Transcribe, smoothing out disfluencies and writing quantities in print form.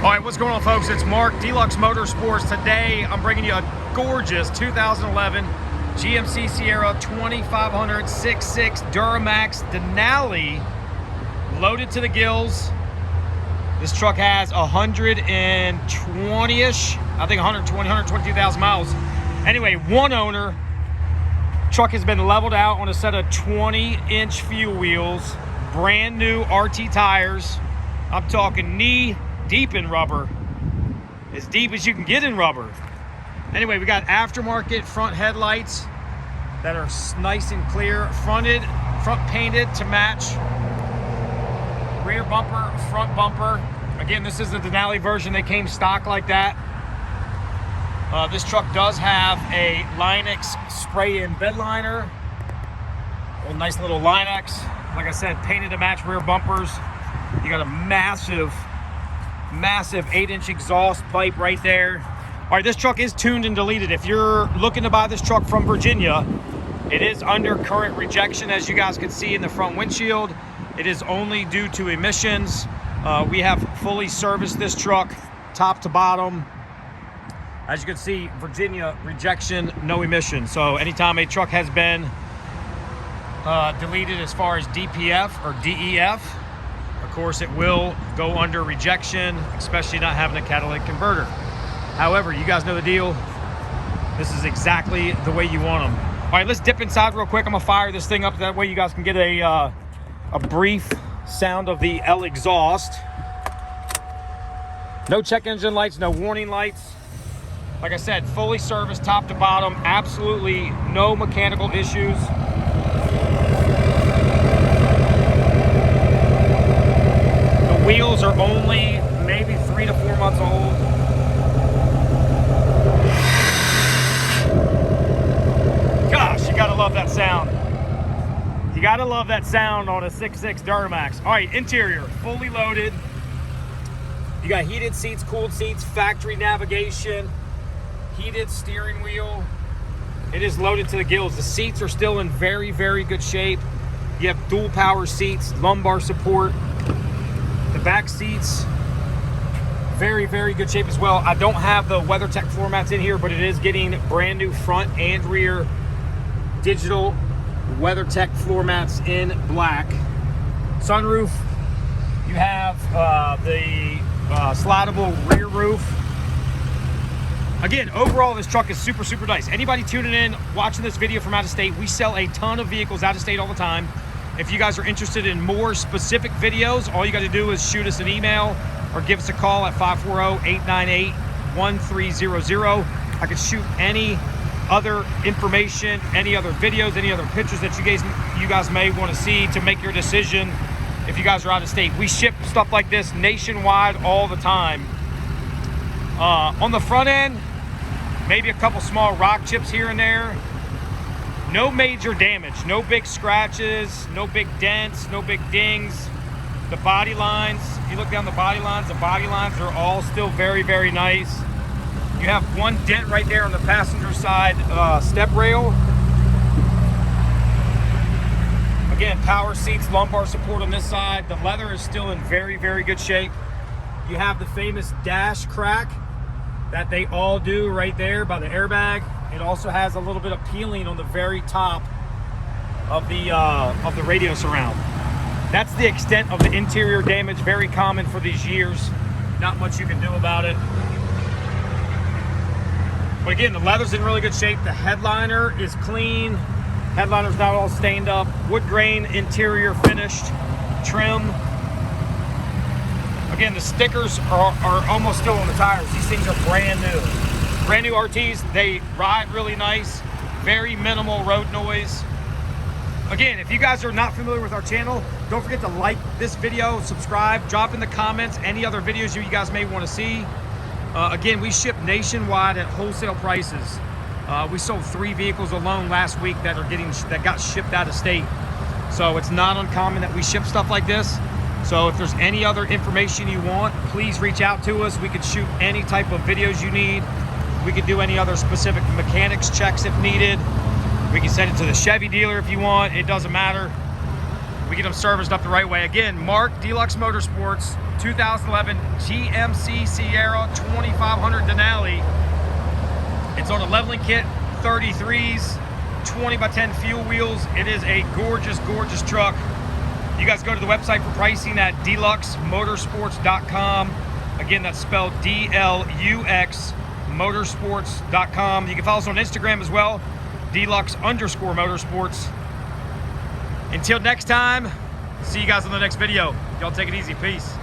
All right, what's going on, folks? It's Mark, Deluxe Motorsports. Today, I'm bringing you a gorgeous 2011 GMC Sierra 2500 6.6 Duramax Denali, loaded to the gills. This truck has 120-ish, I think 122,000 miles. Anyway, one owner. Truck has been leveled out on a set of 20-inch fuel wheels, brand new RT tires. I'm talking knee deep in rubber, as deep as you can get in rubber. Anyway, we got aftermarket front headlights that are nice and clear, front painted to match, rear bumper, front bumper. Again, this is the Denali version. They came stock like that. This truck does have a Line-X spray-in bed liner, a nice little Line-X, like I said, painted to match rear bumpers. You got a massive 8-inch exhaust pipe right there. All right, this truck is tuned and deleted. If you're looking to buy this truck from Virginia, it is under current rejection, as you guys can see in the front windshield. It is only due to emissions. We have fully serviced this truck top to bottom. As you can see, Virginia rejection, no emission. So anytime a truck has been deleted as far as DPF or DEF, of course, it will go under rejection, especially not having a catalytic converter. However, you guys know the deal. This is exactly the way you want them. All right, let's dip inside real quick. I'm gonna fire this thing up. That way you guys can get a brief sound of the L exhaust. No check engine lights, no warning lights. Like I said, fully serviced top to bottom. Absolutely no mechanical issues. Wheels are only maybe 3 to 4 months old. Gosh, you gotta love that sound. You gotta love that sound on a 6.6 Duramax. All right, interior, fully loaded. You got heated seats, cooled seats, factory navigation, heated steering wheel. It is loaded to the gills. The seats are still in very, very good shape. You have dual power seats, lumbar support. The back seats, very, very good shape as well. I don't have the WeatherTech floor mats in here, but it is getting brand new front and rear digital WeatherTech floor mats in black. Sunroof, you have the slidable rear roof. Again, overall, this truck is super, super nice. Anybody tuning in, watching this video from out of state, we sell a ton of vehicles out of state all the time. If you guys are interested in more specific videos, all you got to do is shoot us an email or give us a call at 540-898-1300. I could shoot any other information, any other videos, any other pictures that you guys may want to see to make your decision if you guys are out of state. We ship stuff like this nationwide all the time. On the front end, maybe a couple small rock chips here and there. No major damage, no big scratches, no big dents, no big dings. The body lines, if you look down the body lines are all still very, very nice. You have one dent right there on the passenger side step rail. Again, power seats, lumbar support on this side. The leather is still in very, very good shape. You have the famous dash crack that they all do right there by the airbag. It also has a little bit of peeling on the very top of the radio surround. That's the extent of the interior damage. Very common for these years. Not much you can do about it. But again, the leather's in really good shape. The headliner is clean. Headliner's not all stained up. Wood grain interior finished, trim. Again, the stickers are almost still on the tires. These things are brand new. Brand new RTs, they ride really nice, very minimal road noise. Again, if you guys are not familiar with our channel, don't forget to like this video, subscribe, drop in the comments any other videos you guys may want to see. Again, we ship nationwide at wholesale prices. We sold 3 vehicles alone last week that got shipped out of state. So it's not uncommon that we ship stuff like this. So if there's any other information you want, please reach out to us. We could shoot any type of videos you need. We could do any other specific mechanics checks if needed. We can send it to the Chevy dealer if you want. It doesn't matter. We get them serviced up the right way. Again, Mark, Deluxe Motorsports, 2011 GMC Sierra 2500 Denali. It's on a leveling kit, 33s, 20 by 10 fuel wheels. It is a gorgeous, gorgeous truck. You guys go to the website for pricing at deluxemotorsports.com. Again, that's spelled DLUX motorsports.com. You can follow us on Instagram as well, deluxe_motorsports. Until next time, see you guys on the next video. Y'all take it easy. Peace.